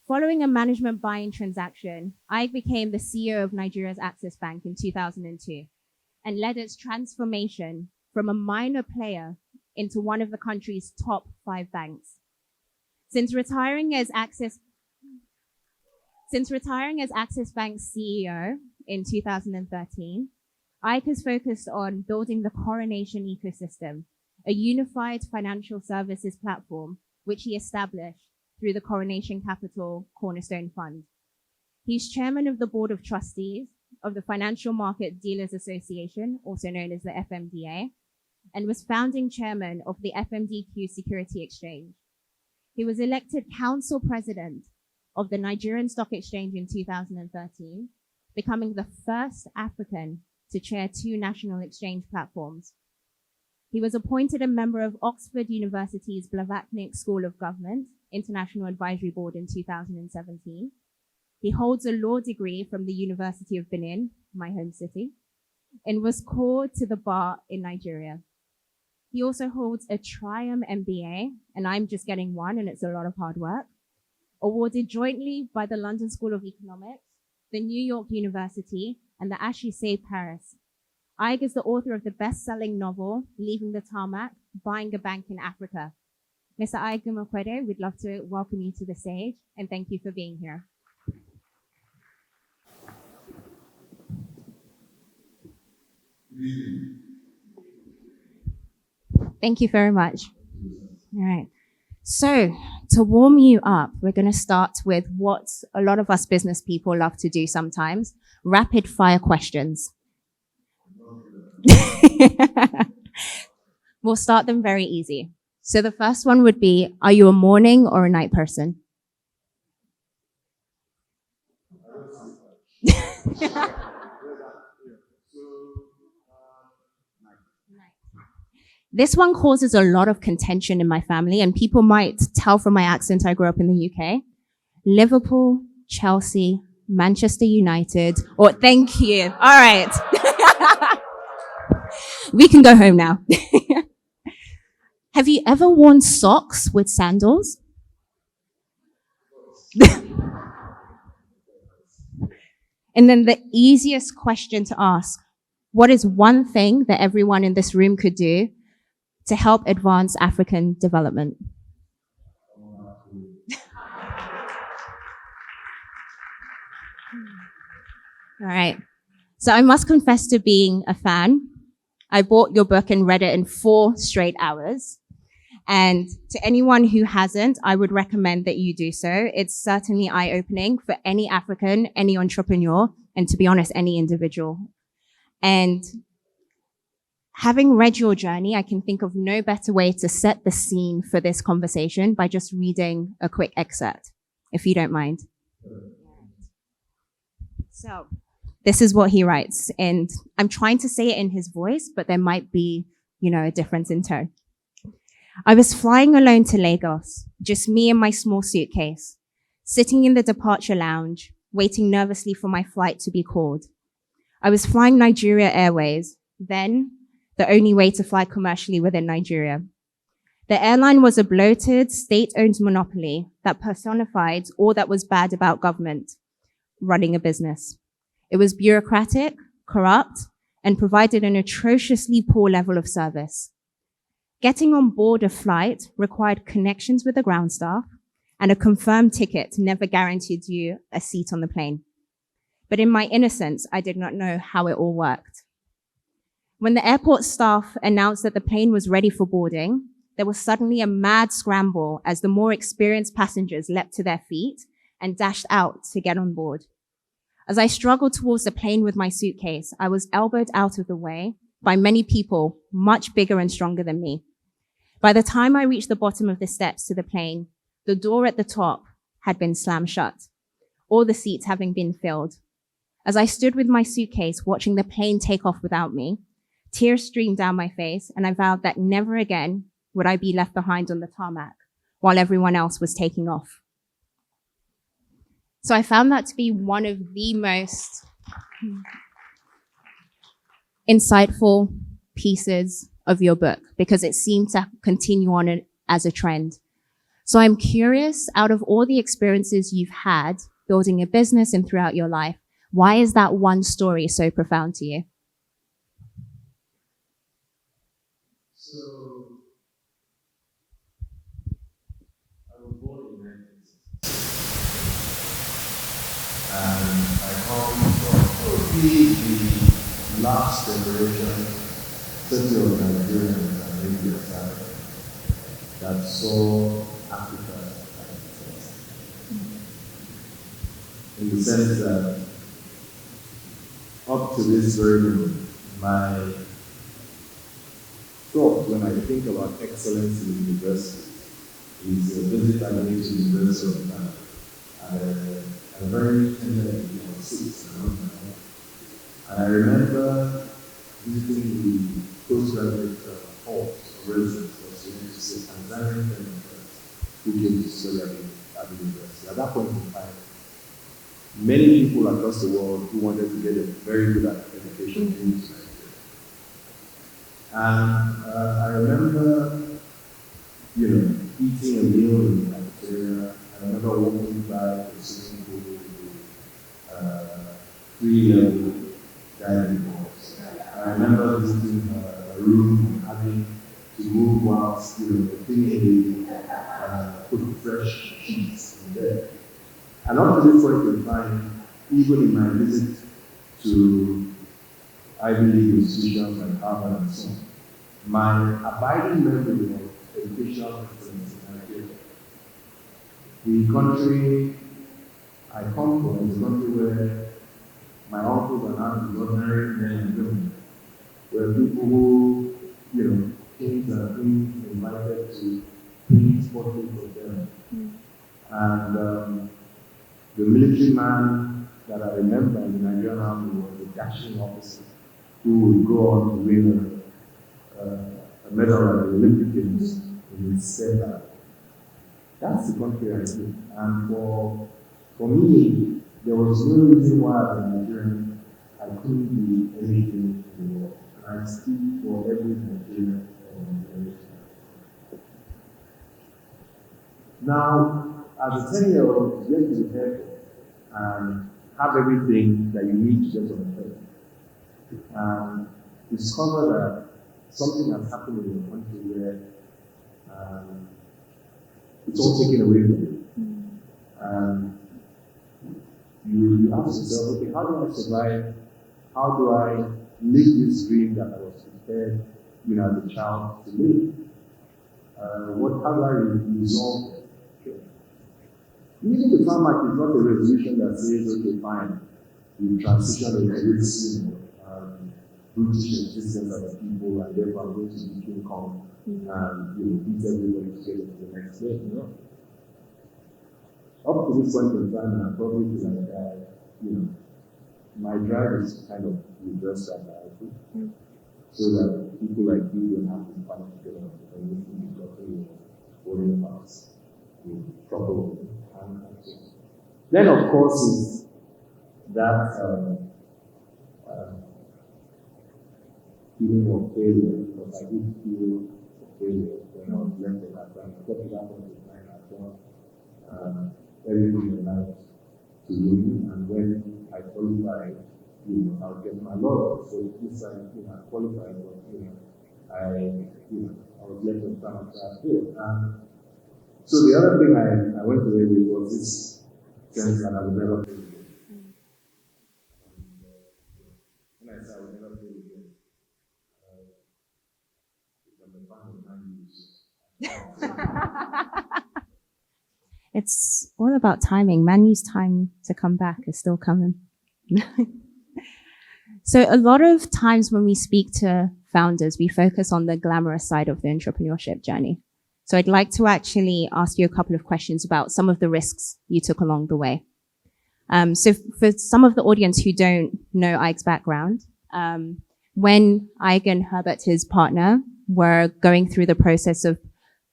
Following a management buy-in transaction, Aig became the CEO of Nigeria's Access Bank in 2002 and led its transformation from a minor player into one of the country's top 5 banks. Since retiring as Access Bank's CEO in 2013, Aig has focused on building the Coronation ecosystem, a unified financial services platform which he established through the Coronation Capital Cornerstone Fund. He's chairman of the board of trustees of the Financial Market Dealers Association, also known as the FMDA, and was founding chairman of the FMDQ Security Exchange. He was elected council president of the Nigerian Stock Exchange in 2013, becoming the first African to chair 2 national exchange platforms. He was appointed a member of Oxford University's Blavatsky School of Government International Advisory Board in 2017. He holds a law degree from the University of Benin, my home city, and was called to the bar in Nigeria. He also holds a Triumph MBA, and I'm just getting one, and it's a lot of hard work, awarded jointly by the London School of Economics, the New York University, and the HBS Paris. Aig is the author of the best-selling novel, Leaving the Tarmac, Buying a Bank in Africa. Mr. Aig-Imoukhuede, we'd love to welcome you to the stage, and thank you for being here. Thank you very much. All right. So to warm you up, we're going to start with what a lot of us business people love to do sometimes, rapid fire questions. We'll start them very easy. So the first one would be, are you a morning or a night person? This one causes a lot of contention in my family, and people might tell from my accent I grew up in the UK. Liverpool, Chelsea, Manchester United, or thank you. All right. We can go home now. Have you ever worn socks with sandals? And then the easiest question to ask, what is one thing that everyone in this room could do to help advance African development? All right. So I must confess to being a fan. I bought your book and read it in 4 straight hours. And to anyone who hasn't, I would recommend that you do so. It's certainly eye-opening for any African, any entrepreneur, and to be honest, any individual. And having read your journey, I can think of no better way to set the scene for this conversation by just reading a quick excerpt, if you don't mind. So this is what he writes, and I'm trying to say it in his voice, but there might be, a difference in tone. I was flying alone to Lagos, just me and my small suitcase, sitting in the departure lounge, waiting nervously for my flight to be called. I was flying Nigeria Airways, then the only way to fly commercially within Nigeria. The airline was a bloated, state-owned monopoly that personified all that was bad about government running a business. It was bureaucratic, corrupt, and provided an atrociously poor level of service. Getting on board a flight required connections with the ground staff, and a confirmed ticket never guaranteed you a seat on the plane. But in my innocence, I did not know how it all worked. When the airport staff announced that the plane was ready for boarding, there was suddenly a mad scramble as the more experienced passengers leapt to their feet and dashed out to get on board. As I struggled towards the plane with my suitcase, I was elbowed out of the way by many people much bigger and stronger than me. By the time I reached the bottom of the steps to the plane, the door at the top had been slammed shut, all the seats having been filled. As I stood with my suitcase watching the plane take off without me, tears streamed down my face, and I vowed that never again would I be left behind on the tarmac while everyone else was taking off. So I found that to be one of the most insightful pieces of your book because it seemed to continue on as a trend. So I'm curious, out of all the experiences you've had building a business and throughout your life, why is that one story so profound to you? So, I was born in 1960, and I come from probably the last generation, certainly of Nigerians and maybe outside, that saw Africa as it was. In the sense that up to this very moment, my thought when I think about excellence in university is a visit I made to the University of Ghana at a very tender age of 6 around my home. And I remember visiting the postgraduate halls of residence of students to see Tanzanian friends who came to study at the university. At that point in time, many people across the world who wanted to get a very good education came to Nigeria. And I remember, eating a meal in the cafeteria. I remember walking by the swimming pool with the 3-level diving boards. I remember visiting a room and having to move whilst, cleaning put fresh sheets in there. And up to this point in time, even in my visit to Ivy League institutions like Harvard and so on, my abiding memory of educational excellence in Nigeria. The country I come from is a country where my uncles and aunts, ordinary men and women, were people who, kings and queens invited to paint portraits of them. And the military man that I remember in the Nigerian army was a dashing officer who would go on to win a medal at the Olympic Games in his center. That's the country I live. And for me, there was no reason why as a Nigerian I couldn't be anything in the world. And I speak for every Nigerian generation. Now, as a 10-year-old, you get to the airport and have everything that you need to get on the plane. And discover that something has happened in the country where it's all taken away from you. And you ask yourself, okay, how do I survive? How do I live this dream that I was prepared, as a child to live? How do I resolve it? Leaving the tarmac is not a resolution that says, okay, fine, you transition away this, British existence as a people, and therefore I'm going to be King Kong and beat everybody to get to the next level. Up to this point in time, I probably feel like my drive is to kind of reverse that narrative, so that people like you don't have to fight together and you've got to boarding pass with proper handcuffs. Then, of course, is that feeling of failure, because I did feel failure when I was left in that time. I thought at that point in time I thought everything in life to win, and when I qualified, I'll get my law. So this time, I qualified, but I was left in time after I failed. And so the other thing I went away with was this sense that I would never fail again. When I said I would never fail again, It's all about timing. Manu's time to come back is still coming. So a lot of times when we speak to founders, we focus on the glamorous side of the entrepreneurship journey. So I'd like to actually ask you a couple of questions about some of the risks you took along the way. So for some of the audience who don't know Aig's background, when Aig and Herbert, his partner, were going through the process of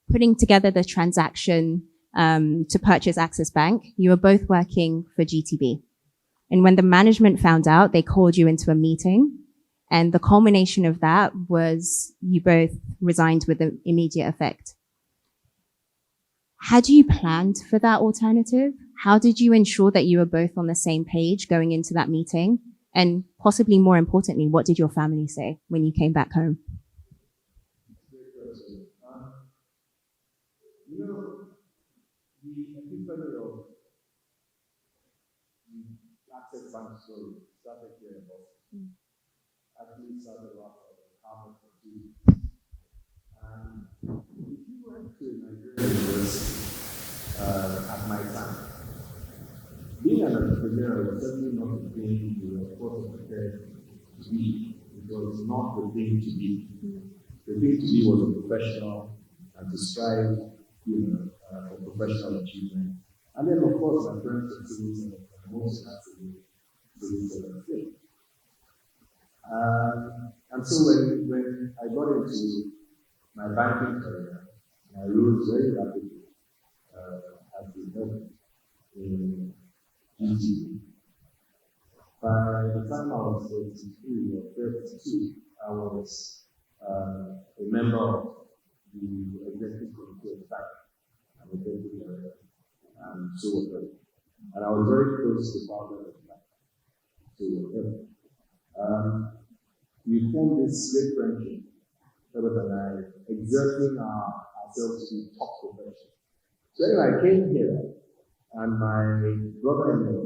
putting together the transaction to purchase Access Bank, you were both working for GTB. And when the management found out, they called you into a meeting. And the culmination of that was you both resigned with immediate effect. Had you planned for that alternative? How did you ensure that you were both on the same page going into that meeting? And possibly more importantly, what did your family say when you came back home? Great question. You know, the epiphany of the access bank story started here in Boston. Actually started off at Harvard for 2 years. And if you went to Nigerian university at my time, being an entrepreneur was certainly not the thing you were forced to prepare to be. It was not the thing to be. The thing to be was a professional and to strive, for professional achievement. And then, of course, my friends and students and most had to do the same thing. And so when I got into my banking career, I rose very rapidly as the head in GTB. By the time I was 33 or 32, I was a member of the executive committee of the bank. I'm a deputy director and so on. And I was very close to the founder of the bank. So we formed this great friendship, Herbert and I, exerting ourselves to top profession. So anyway, I came here, and my brother-in-law,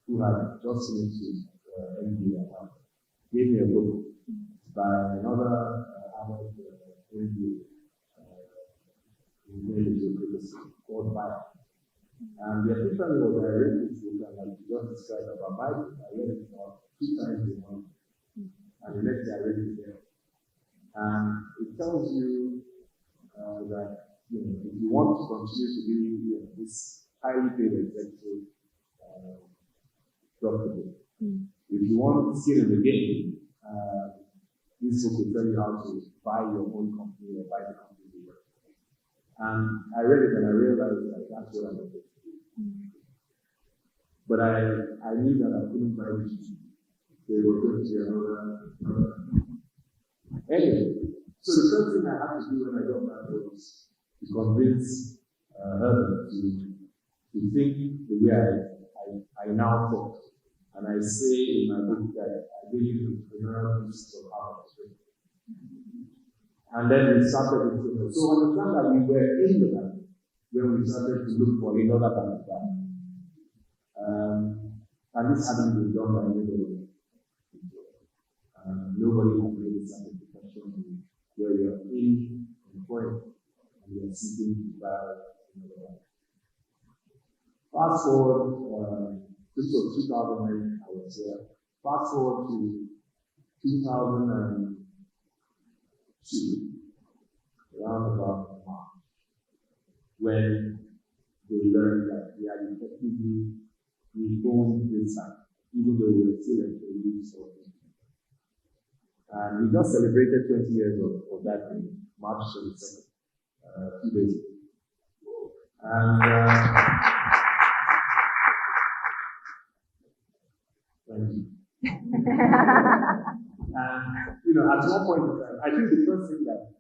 who had just finished MBA, gave me a book by another Harvard MBA, his name is called Bio. And the epiphany was I read this book and I just described about my book. I read it about 2 times a month. And the next day I read it there. And it tells you that if you want to continue to be this highly paid executive, profitable, if you want skin in the game, this book will tell you how to buy your own company or buy the company you work for. And I read it and I realized that that's what I wanted to do. But I knew that I couldn't buy it. They were going to be another. Anyway, so the first thing I had to do when I got back was to convince her to think the way I now thought. And I say in my book that I believe in entrepreneurial principles of how to. And then we started with so on the time that we were in the bank, when we started to look for another bank. And this hadn't been done by anybody. Nobody had made it such a profession where you are in employed and you are seeking to buy another bank. Fast forward, this was 2009, I was here. Fast forward to 2002, around about March, when they learned that we had effectively reformed this bank, even though we were still employees of it. And we just celebrated 20 years of that thing, March 22nd, 2 days ago. And thank you. And at one point in time, I think the first thing that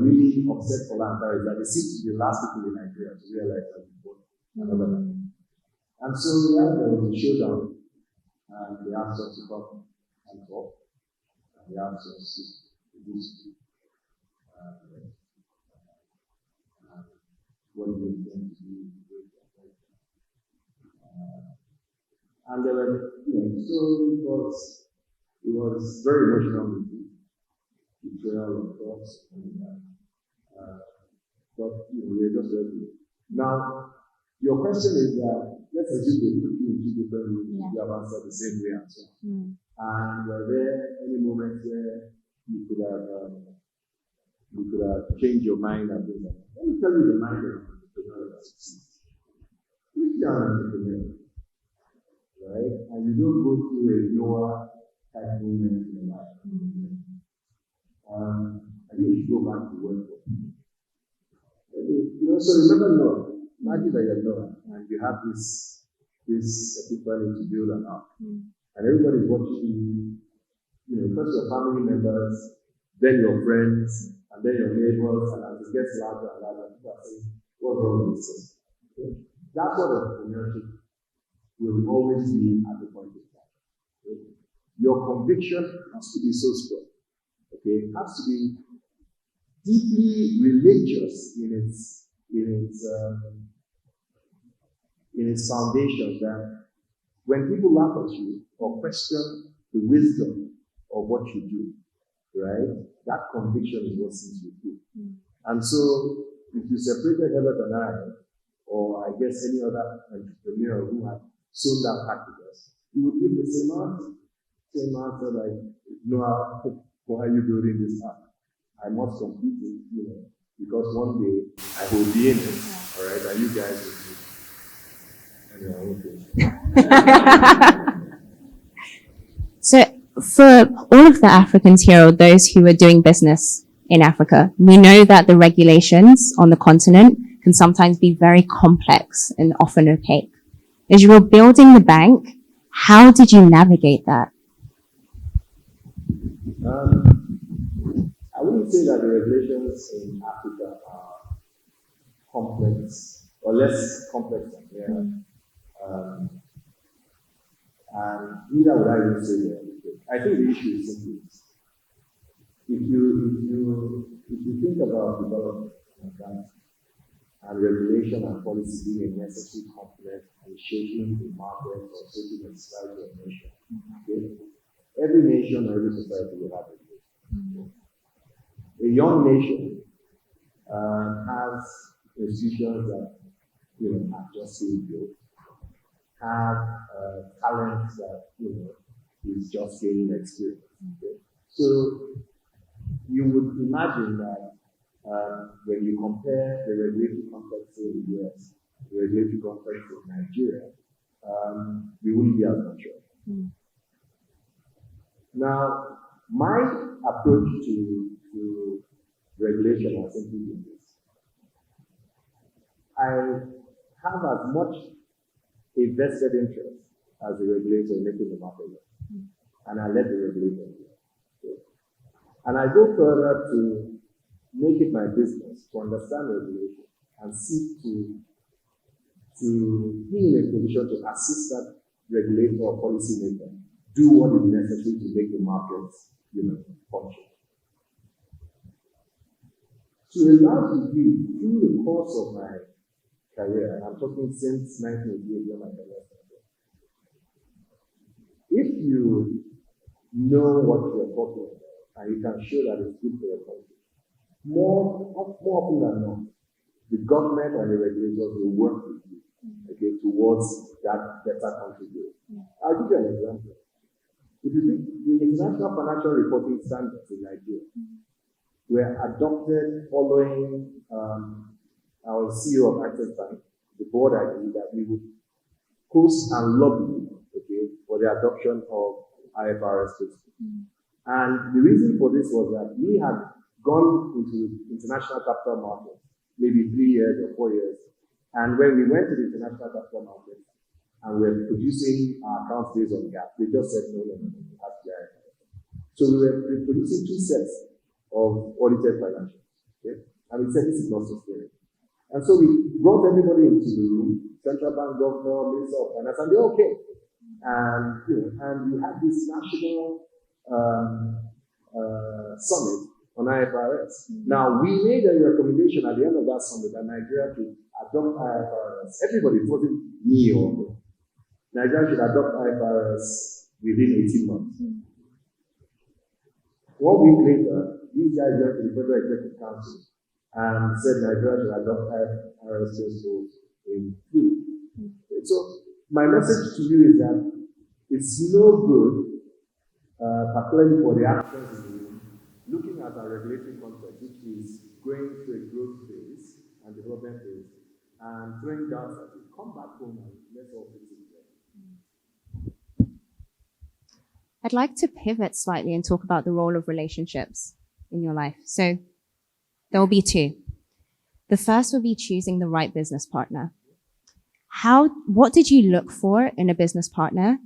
really upset Polanta is that they seem to be the last people in Nigeria to realize that we bought another bank. And so there was a showdown, and they asked us to come and talk. And they asked us to do something. What do you intend to do? And they were, so it was very emotional with the betrayal of thoughts and but we're just ready. Now, your question is that let's assume they put you in 2 different rooms. Yeah. You have answered the same way and so on. And were there any moments where you could have changed your mind and things like that? Let me tell you the mind of an entrepreneur that succeeds. If you're an entrepreneur, right, and you don't go through a Noah type moment in your life, I think you should go back to work for people. So remember Noah. Imagine that you're Noah and you have this epiphany to build an ark. And everybody's watching you, first your family members, then your friends, and then your neighbors, and as it gets larger and larger, people are saying, what's wrong with this? Okay? That's what entrepreneurship will always be at the point of time. Okay? Your conviction has to be so strong. Okay? It has to be deeply religious in its foundation, that when people laugh at you or question the wisdom of what you do, right, that conviction is what sees with you. And so, if you separated Herbert and I, or I guess any other entrepreneur who had sown that practice, you would give the same answer. Same answer like, Noah, why are you building this app? I must complete it, because one day I will be in it, all right, and you guys will be. Anyway, I won't finish. So for all of the Africans here, or those who are doing business in Africa, we know that the regulations on the continent can sometimes be very complex and often opaque. As you were building the bank, how did you navigate that? I wouldn't say that the regulations in Africa are complex or less complex than here. And neither would I really say that. I think the issue is simply this. If you think about development and regulation and policy being a necessary component in shaping the market or shaping the society of a nation, okay? Every nation or every society will have regulation. A young nation has institutions that have just been built, have talent that is just gaining experience. Okay? So you would imagine that when you compare the regulatory context in the US, the regulatory context in Nigeria, we wouldn't be as mature. Now, my approach to regulation has simply been this. I have as much a vested interest as the regulator in making the market work, and I let the regulator do it. Okay? And I go further to make it my business to understand regulation and seek to be in a position to assist that regulator or policy maker do what is necessary to make the markets function. To a large degree, through the course of my career, and I'm talking since 1988 when my career started, if you know what you're talking about and you can show that it's good for your country, more often than not, the government and the regulators will work with you, okay, towards that better country goal. I'll give you an example. If you think the International Financial Reporting Standards in Nigeria were adopted following our CEO of Access Bank, the board idea that we would push and lobby, okay, for the adoption of IFRS 15. And the reason for this was that we had gone into international capital markets maybe 3 years or 4 years, and when we went to the international capital markets and we were producing our accounts based on GAAP, they just said no, it has to be IFRS. So we were producing 2 sets of audited financials, okay? And we said this is not sustainable. And so we brought everybody into the room, central bank governor, minister of finance, and they're okay. And and we had this national summit on IFRS. Now we made a recommendation at the end of that summit that Nigeria should adopt IFRS. Everybody, it wasn't me or me. Nigeria should adopt IFRS within 18 months. 1 week later, these guys went to the Federal Executive Council and said Nigeria should adopt IFRS principles in 3. So my message to you is that it's no good, particularly for the Africans in the room, looking at our regulatory context, which is going through a growth phase and development phase, and throwing doubts at it. Come back home and let's all fix it together. I'd like to pivot slightly and talk about the role of relationships in your life. So there will be 2. The first will be choosing the right business partner. What did you look for in a business partner,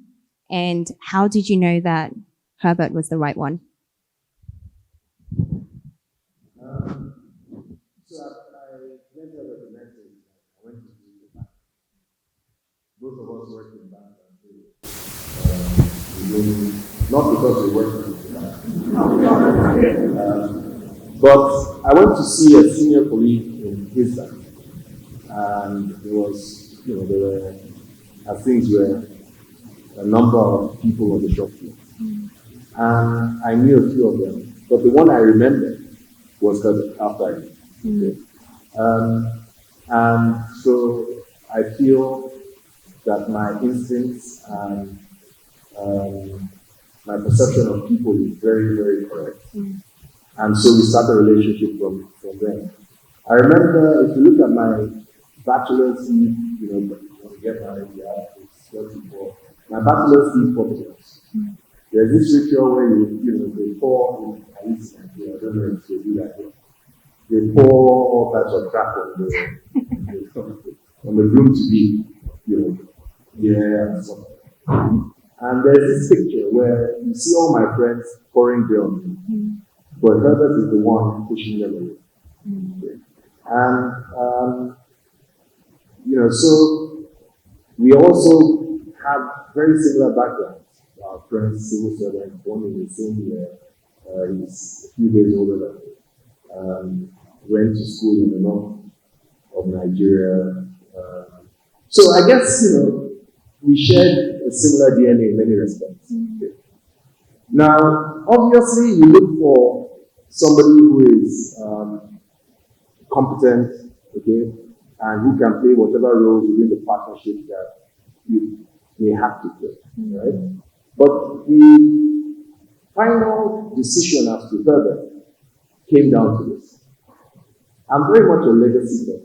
and how did you know that Herbert was the right one? us working back then. Not because we worked but I went to see a senior colleague in his bank, and there were, as things were, a number of people on the shop floor. And I knew a few of them, but the one I remembered was Herbert after him. Okay. And so I feel that my instincts and my perception of people is very, very correct. And so we start a relationship from there. I remember, if you look at my bachelor's eve, when we get married, it's 24. My bachelor's eve photographs. There's this ritual where they pour, at least I don't know if they do that here. They pour all types of crap on the groom to be, and stuff. And there's this picture where you see all my friends pouring beer on me, but Herbert is the one pushing them away. Okay. And so we also have very similar backgrounds. Our friends, civil servants, born in the same year. He's a few days older than me. Went to school in the north of Nigeria. So I guess, we shared a similar DNA in many respects. Okay. Now, obviously, you look for somebody who is competent, okay, and who can play whatever roles within the partnership that you may have to play, right? But the final decision as to Herbert came down to this. I'm very much a legacy person.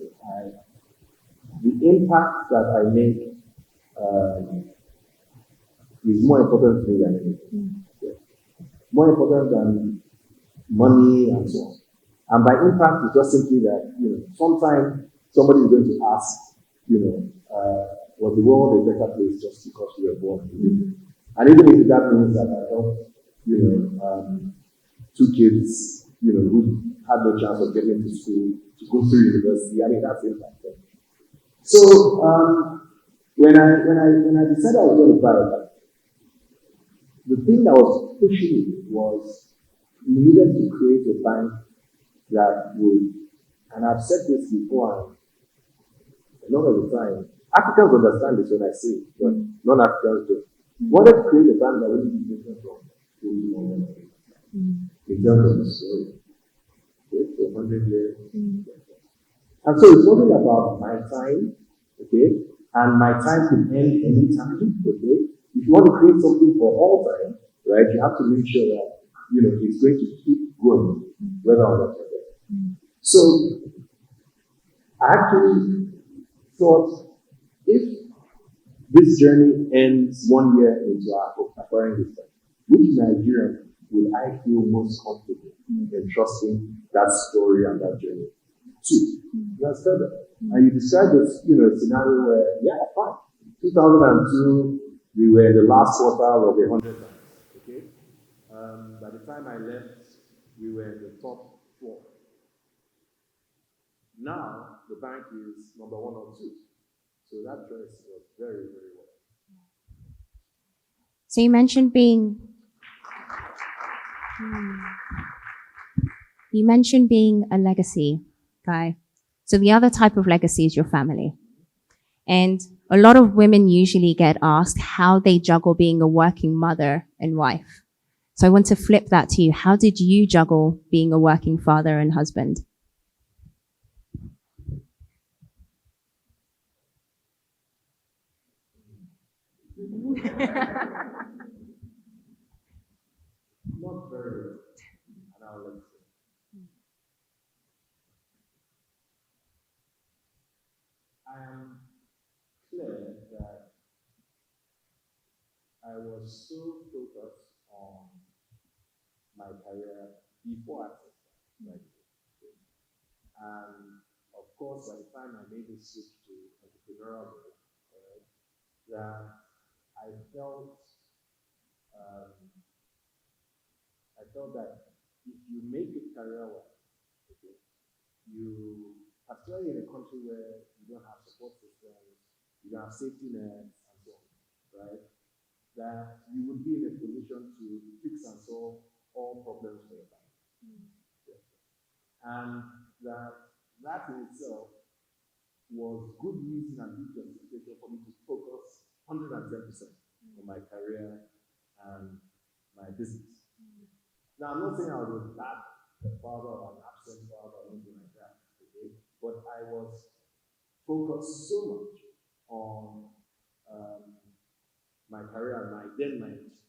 The impact that I make is more important to me than anything. Yeah. More important than money and so on. And by impact, it's just simply that, sometimes somebody is going to ask, was the world a better place just because we were born? And even if that means that I helped, two kids, who had no chance of getting to school, to go through university, that's impact. So, when I decided I was going to buy a bank, the thing that was pushing me was we needed to create a bank that would, and I've said this before, a lot of the time, Africans understand this when I say it, but non-Africans don't. We wanted to create a bank that would be different from in terms of the story. Okay, for 100 years. And so it's wasn't about my time, okay, and my time could end any time, okay. If you want to create something for all time, right, you have to make sure that, it's going to keep going, whether or not you're there. So, I actually thought, if this journey ends 1 year into acquiring this bank, which Nigerian would I feel most comfortable in trusting that story and that journey to? That's further. And you described this, scenario where, fine. 2002, we were in the last quartile of 100 banks. Okay. By the time I left, we were in the top 4. Now the bank is number 1 or 2. So that choice was very, very well. So you mentioned being a legacy guy. So the other type of legacy is your family. And a lot of women usually get asked how they juggle being a working mother and wife. So I want to flip that to you. How did you juggle being a working father and husband? Not very well. And I'll let you. I am clear that I was so focused on my career before I started. Right? And of course, by the time I made the switch to entrepreneurial role, that I felt that if you make it career-wise, okay, particularly in a country where you don't have support systems, you don't have safety nets, and so on, right? That you would be in a position to fix and solve all problems for your family. Yeah. And that in itself was good reason and good justification for me to focus 110% on my career and my business. Now, I'm not saying I was a bad father or an absent father or anything like that, okay? But I was focused so much on my career and my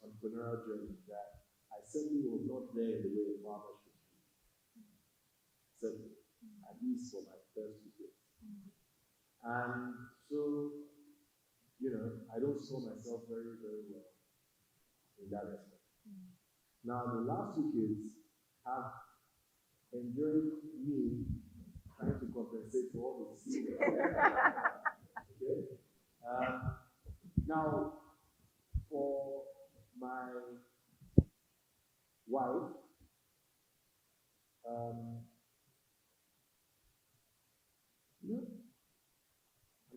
entrepreneurial journey that I certainly was not there in the way a father should be. Certainly, at least for my first 2 kids. And so, I don't score myself very, very well in that respect. Now, the last 2 kids have enjoyed me trying to compensate for all the sin. Okay? Now, for my wife, I'm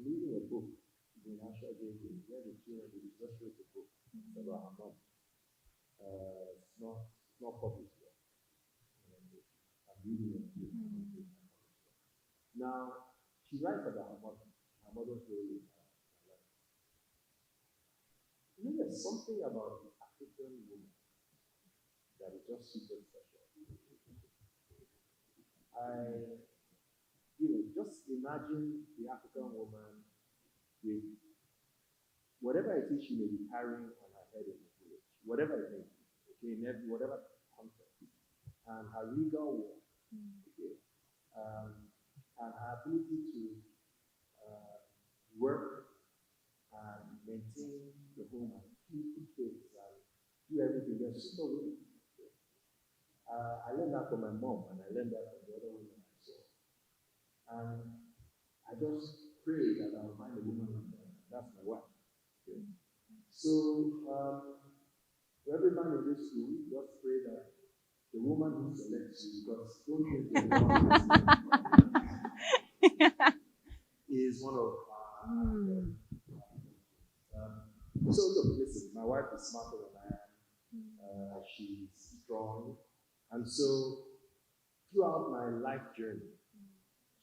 reading a book, the National Gateway, where the children just wrote a book. It's about her mom. It's not published yet. I'm reading it. Now, she writes about her mother. Her mother's role in her life. There's something about the African woman that is just super special. Just imagine the African woman with whatever it is she may be carrying on her head in the village, whatever it may be, okay, in whatever context, and her regal walk, okay, and her ability to work and maintain the home and keep the kids and do everything. They're super women. I learned that from my mom, and I learned that from the other women I saw. And I just pray that I'll find a woman like that. That's my wife. Okay? So, for every man in this school, just pray that the woman who selects you, because don't think the is one of so look, listen, my wife is smarter than I am. She's strong. And so throughout my life journey,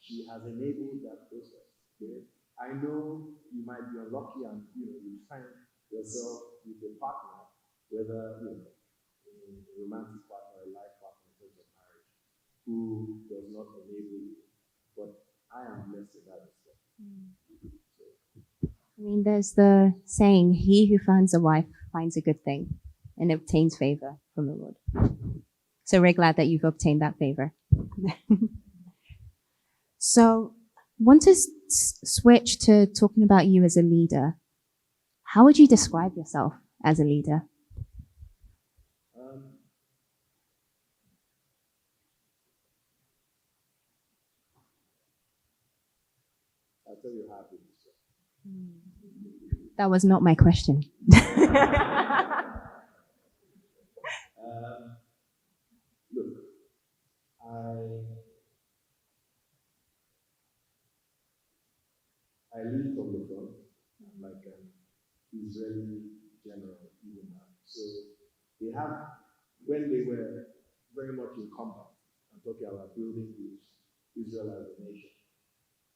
she has enabled that process. Okay? I know you might be unlucky and you find yourself with a partner, whether a romantic partner, a life partner in terms of marriage, who does not enable you. But I am blessed in that respect. I mean, there's the saying, he who finds a wife finds a good thing and obtains favor from the Lord. So we're glad that you've obtained that favor. So want to switch to talking about you as a leader. How would you describe yourself as a leader? I'll tell you how to do this. That was not my question. Look, I lead from the front. I'm like an Israeli general, even now. So they have, when they were very much in combat, I'm talking about building Israel as a nation.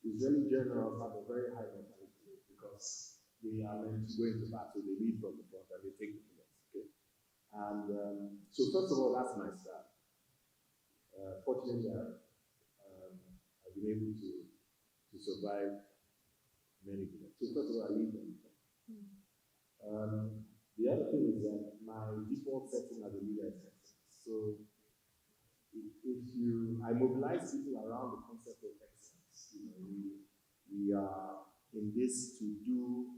Israeli generals have a very high mentality because they are meant to go into battle, they lead from the front and they take the bullets. Okay? And so first of all, that's my style. Fortunately, I've been able to survive many bullets. So first of all, I lead from the front. The other thing is that my default setting as a leader is excellence. So I mobilize people around the concept of excellence. We are in this to do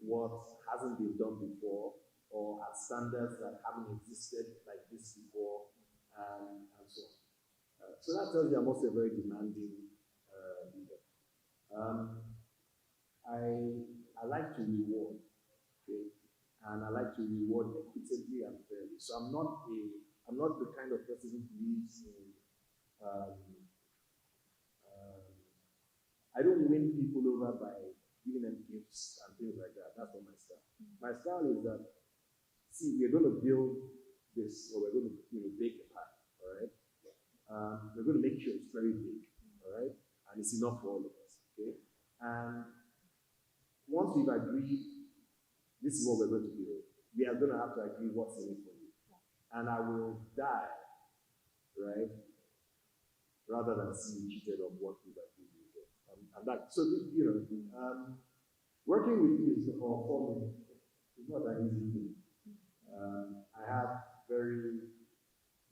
what hasn't been done before, or at standards that haven't existed like this before, and so on. So that tells you I'm also a very demanding leader. I like to reward, okay? And I like to reward equitably and fairly. So I'm not the kind of person who believes in I don't win people over by giving them gifts and things like that. That's not my style. My style is that, see, we're going to build this, or we're going to bake a pie, all right? We're going to make sure it's very big, all right? And it's enough for all of us, okay? And once we've agreed, this is what we're going to build, we are going to have to agree what's in it for you. And I will die, right? Rather than seeing cheated on what we've agreed with. And that, so, working with you is for me. It's not an easy thing. I have very,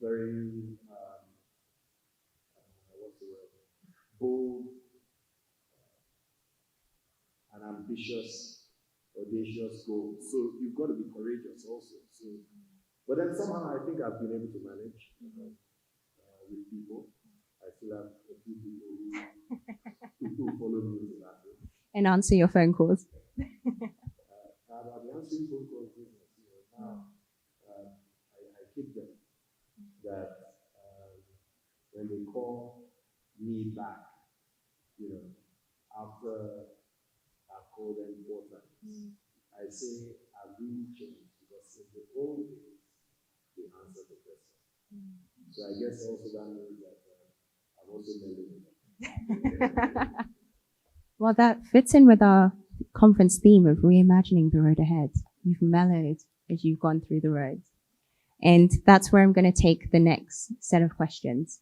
very, what's the word? Bold and ambitious, audacious goals. So you've got to be courageous also. So, but then somehow I think I've been able to manage with people. I still have a few people who follow me into that. And answer your phone calls. I've been answering phone calls now. I keep them that when they call me back, after I've called them 4 times, I say I've really changed because in the old days, they answered the question. So I guess also that means that I'm also mellowing. Well, that fits in with our conference theme of reimagining the road ahead. You've mellowed as you've gone through the roads. And that's where I'm going to take the next set of questions.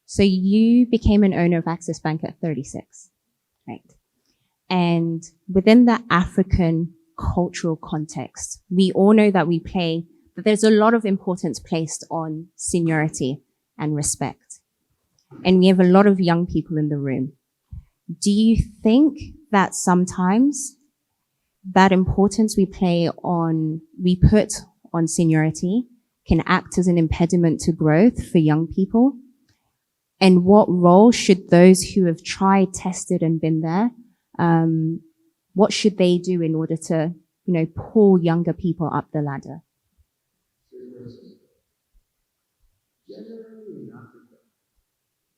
So you became an owner of Access Bank at 36, right? And within the African cultural context, we all know that that there's a lot of importance placed on seniority and respect. And we have a lot of young people in the room. Do you think that sometimes that importance we put on seniority can act as an impediment to growth for young people? And what role should those who have tried, tested, and been there, what should they do in order to, pull younger people up the ladder? Generally in Africa,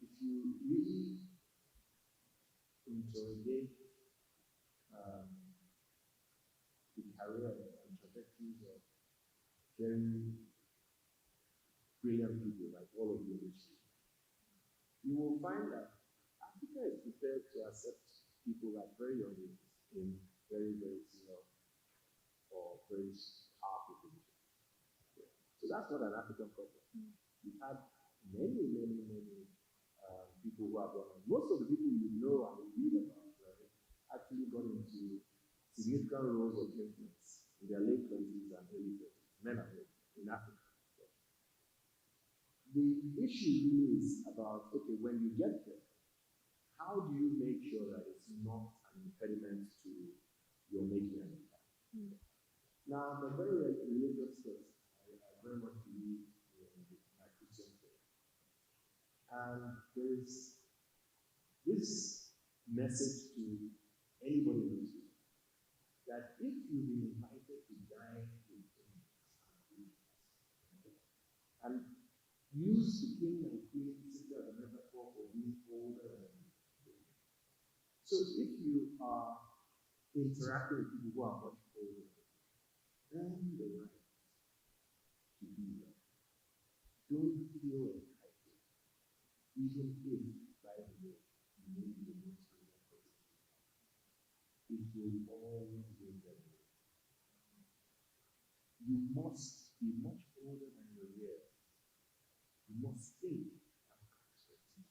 if you really interrogate the career and trajectories of very brilliant people like all of you, you will find that Africa is prepared to accept people at very young ages in very, very senior or very powerful positions. So that's not an African problem. We've had many, many, many people who have done it. Most of the people you know and you read about, right, actually got into significant roles of influence in their late 20s and early 30s, men and women in Africa. The issue really is about, okay, when you get there, how do you make sure that it's not an impediment to your making an impact? Now, I'm a very religious person. I very much believe in my Christian faith. And there's this message to anybody in this room that if you've been invited to dine with kings and use the king and queen simply as a metaphor for being older than you. So if you are interacting with people who are much older, earn the right to be there. Don't feel entitled, even if, by the way, you may be the most brilliant person. It will always be there. You must be much older than your years. You must think and perspective.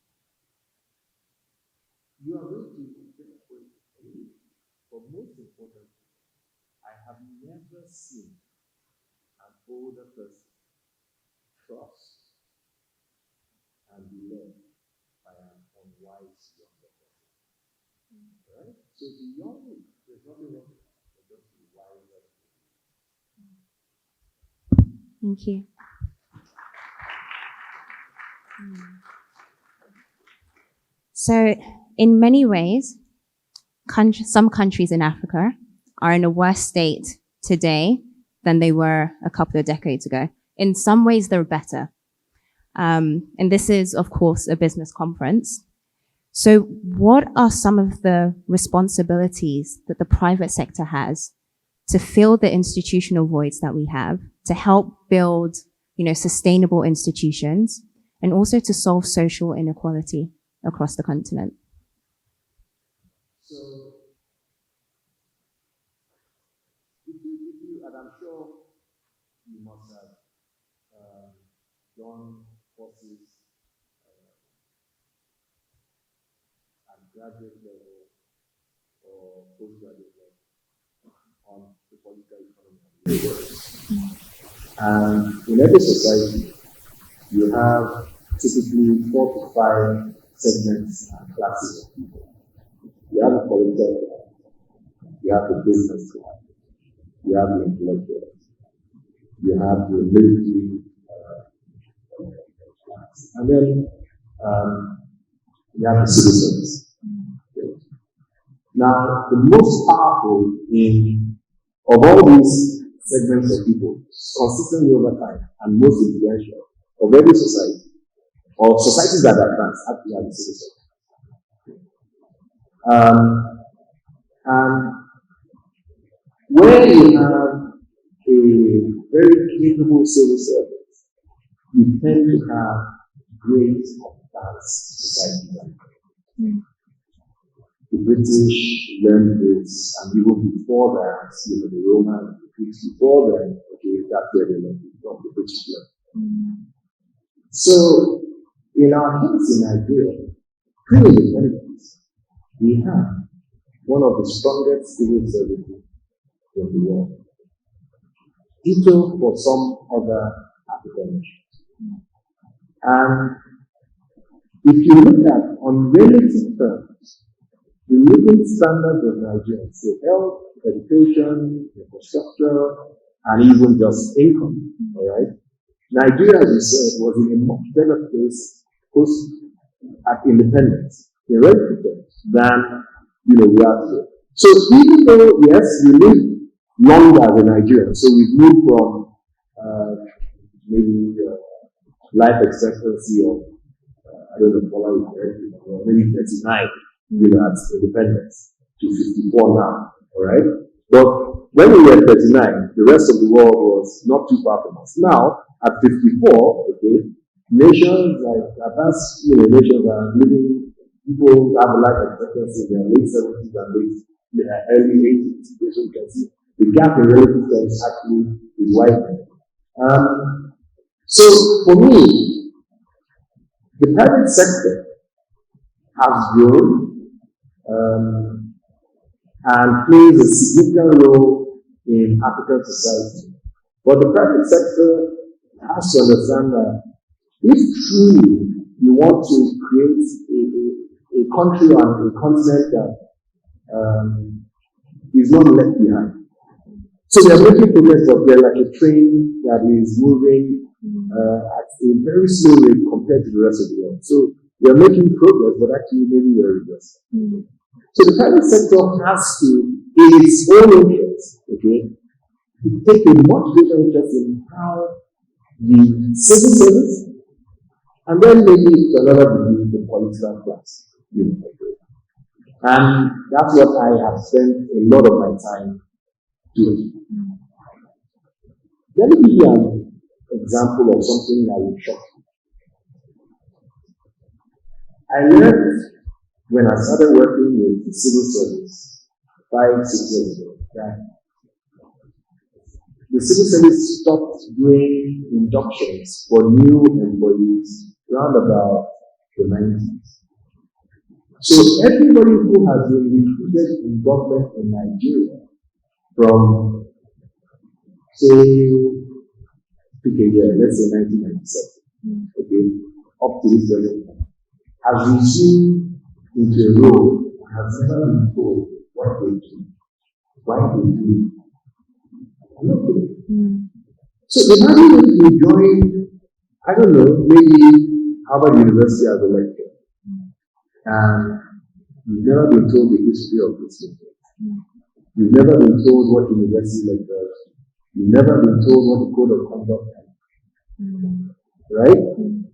You are going to prepare for it, but most importantly, I have never seen an older person trust and be led by an unwise younger person. Right? So the young, there's nothing wrong with that, but just be wiser. Thank you. So, in many ways, some countries in Africa are in a worse state today than they were a couple of decades ago. In some ways, they're better. And this is, of course, a business conference. So what are some of the responsibilities that the private sector has to fill the institutional voids that we have, to help build, sustainable institutions, and also to solve social inequality across the continent. So, and I'm sure you must have done courses at graduate level or postgraduate level on the political economy. And in every society, you have typically 4 to 5 segments and classes of people. You have the political class, you have the business class, you have the intellectuals, you have the military class, and then you have the civil service. Now, the most powerful of all these segments of people, consistently over time, and most influential of every society, or societies that advance, actually are the civil service. And where you have a very capable civil service, you tend to have great advanced societies. The British learned this, and even before that, the Romans, the Greeks before them, that's where they learned it from, the British learned. So, in our case in Nigeria, pre-independence, we have one of the strongest civil services in the world. Ditto for some other African nations. And if you look at, on relative terms, the living standards of Nigerians, so health, education, infrastructure, and even just income, all right? Nigeria, as you said, was in a much better place post at independence, in relative terms, than we are today. So even though, yes, we live longer as a Nigerian, so we've moved from maybe life expectancy of, I don't know, maybe 39, at independence to 54 now, all right? But when we were 39, the rest of the world was not too far from us. Now, at 54, nations like advanced nations are living, people have a life expectancy in their late 70s and early 80s. So you can see the gap in relative terms actually is widening. So for me, the private sector has grown and plays a significant role in African society. But the private sector has to understand that if truly you want to create a country or a continent that is not left behind. So they are making progress, but they're like a train that is moving at a very slow rate compared to the rest of the world. So we are making progress, but actually maybe we are regressing. So the private sector has to, in its own interest, take a much greater interest in how the civil service, and then maybe to another degree the political class. And that's what I have spent a lot of my time doing. Let me give you an example of something that will shock you. I learned when I started working with the civil service 5-6 years ago that the civil service stopped doing inductions for new employees around about the 90s. So everybody who has been recruited in government in Nigeria from, say, pick a year, let's say 1997, up to this level, has resumed into a role and has never been told what they do, why they do it. I'm not kidding. So imagine if you join, I don't know, maybe Harvard University as a lecturer, and you've never been told the history of this lecture. You've never been told what university lecturers do. You've never been told what the code of conduct is. Right?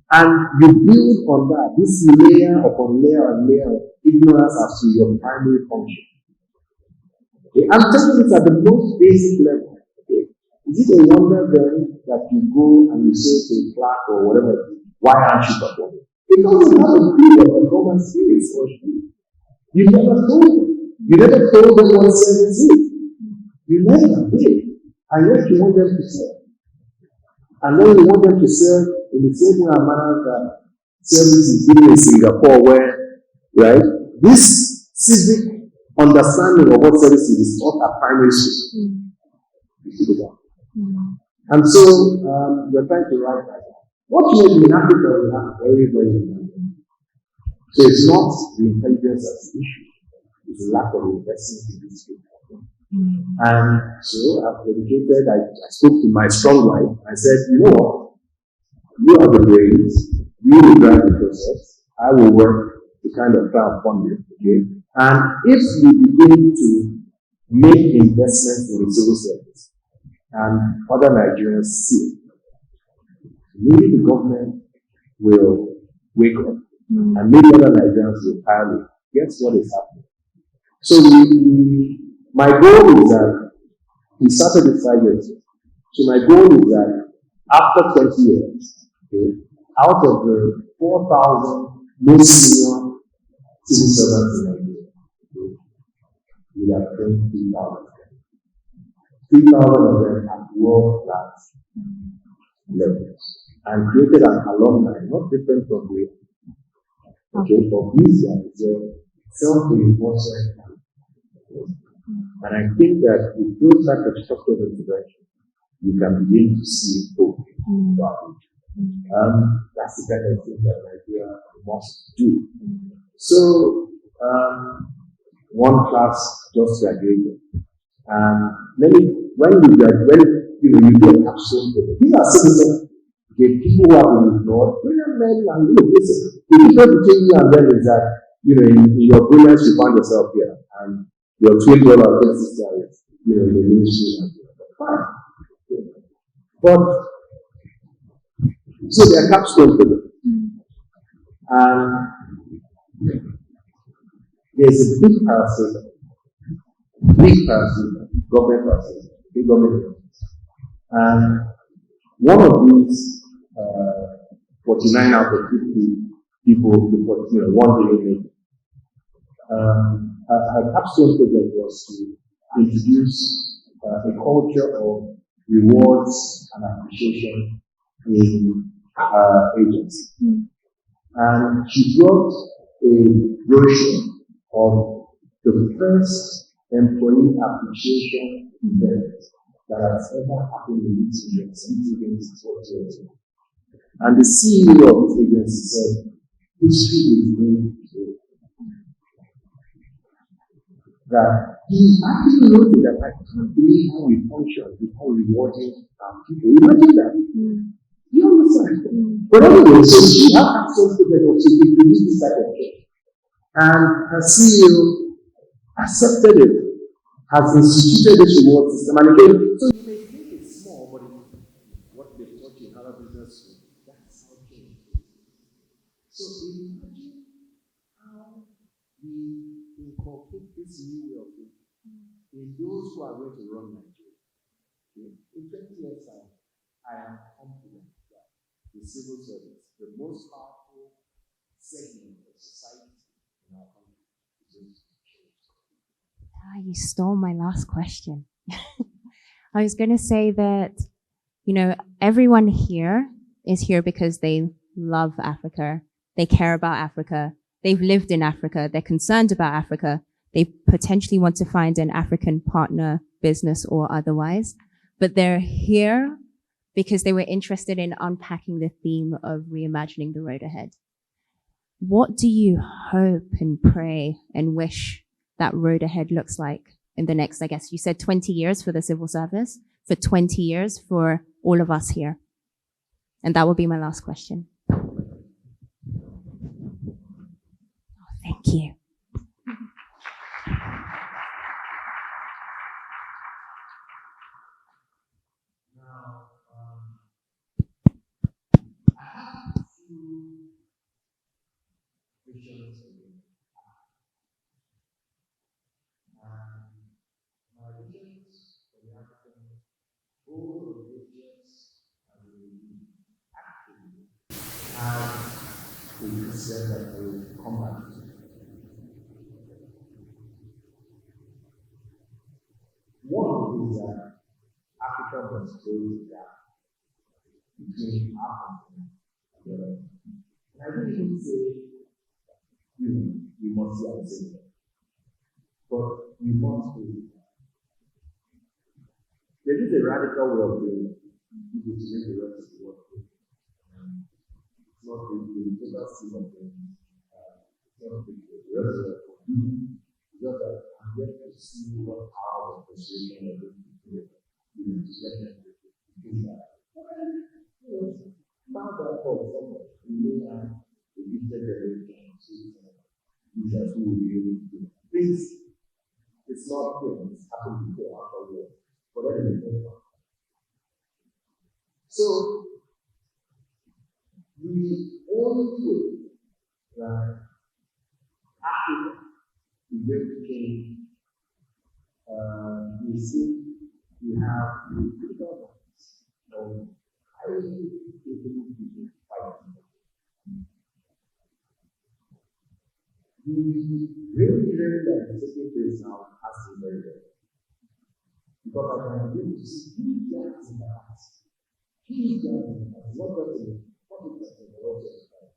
And you build on that, this layer upon layer and layer of ignorance as to your primary function. Okay? I'm telling you this at the most basic level. Okay? Is it a wonder then that you go and you say to a clerk or whatever, why aren't you performing? Because you have a creed of performance skills or you. You never told them. You never told them what service is. You never did. And yet you want them to serve. And then you want them to serve in the same way and manner that service is given in Singapore, where, right, this civic understanding of what service is taught at primary school. And so, we're trying to write that. Fortunately, in Africa, we have very, very little. So it's not the intelligence as the issue, it's the lack of investment in this field. And so I've dedicated, I spoke to my strong wife. I said, you know what? You are the brains, you will drive the process, I will work to kind of try and fund it, okay? And if we begin to make investments in the civil service and other Nigerians see it, maybe the government will wake up and maybe other Nigerians will pile it. Guess what is happening? So my goal is that we started this 5 years ago. So my goal is that after 20 years, okay, out of the 4,000 most senior civil servants in Nigeria, okay, we have trained 3,000. 3,000 of them at world-class levels and created an alumni, not different from the for these guys, they're self-reinforcing. And I think that with those type of structural intervention, you can begin to see hope. That's the kind of thing that Nigeria must do. So, one class just graduated. And when you graduate, you get absolutely. These are citizens, okay, people who have been ignored, brilliant men, and listen, the difference between you and them is that, in your brilliance, you find yourself here, and your twin brother or sister is, in the ministry. But, so they are capstone for them. And there's a big parasite, government parasite, big government. And one of these 49 out of 50 people, 1 billion. Her capstone project was to introduce a culture of rewards and appreciation in her agency. And she brought a brochure of the first employee appreciation event that has ever happened in this agency. And the CEO of this agency said, history is going to that he actually noted that I can't believe how we function before rewarding people. Imagine that. You understand? But anyway, so she had access to the to introduce this type of thing. And her CEO accepted it, has instituted this reward system. And again, so you may think it's small, but what they've taught you in other business schools, that's how change is. So imagine how we incorporate this new way of thinking in those who are going to run Nigeria. Okay? In 20 years' time, I am confident that the civil service, the most powerful segment of society in our country, is going to change. You stole my last question. I was going to say that, everyone here is here because they love Africa. They care about Africa. They've lived in Africa. They're concerned about Africa. They potentially want to find an African partner, business or otherwise. But they're here because they were interested in unpacking the theme of reimagining the road ahead. What do you hope and pray and wish that road ahead looks like in the next, I guess you said 20 years for the civil service, for 20 years for all of us here? And that will be my last question. Thank you. Now, I have a few visions for you. all of the regions and the actually have a concern that they will come back to. One is that Africa must close the gap between our continent and the other. And I didn't even say, we must see at the same time, but we must do it. There is a radical way of doing it. People to make the rest of the world do it. It's not the total scheme of things. It's not the rest of the world. It's just that I'm yet to see what power of persuasion are going to do it. To get them to do that. Found that for someone who may have a gifted generation, these are who will be able to do it. Things, it's not good. It's happened before after war. But anyway, so the only way that Africa is going to change is if we have the critical mass of highly capable people fighting. The really that is taking place now has to be very well. Because I can begin to see huge gaps in the past. Huge gaps in the past. What is the world of the past?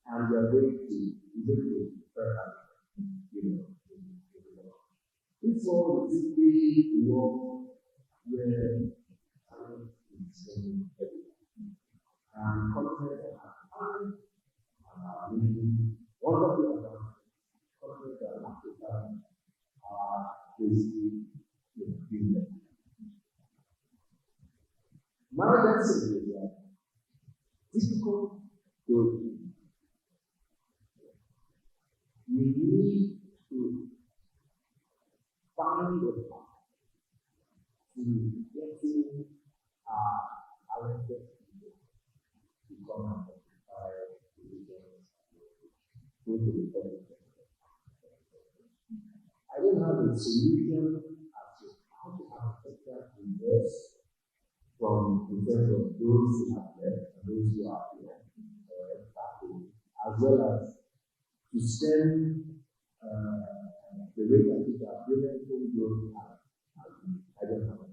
And we are going to prepare, This world is simply a world where talent is everywhere. And content are living wonderful about content that Africa are basically my lesson is that difficult to we need to find a path to getting talented people to come and occupy religions go to the public. I don't have a solution as to how to Africa invest from in terms of those who have left and those who are here, as well as to stem the way that people are brilliantly growing up. I don't know.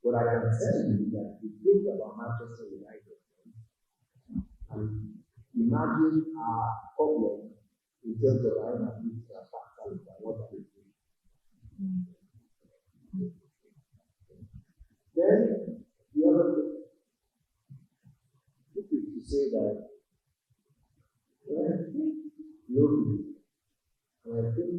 What I can tell you is that if you think about Manchester United and imagine our problem in terms of our ability to attract talent and what are they doing. Then the other thing is to say that when I think globally, and I think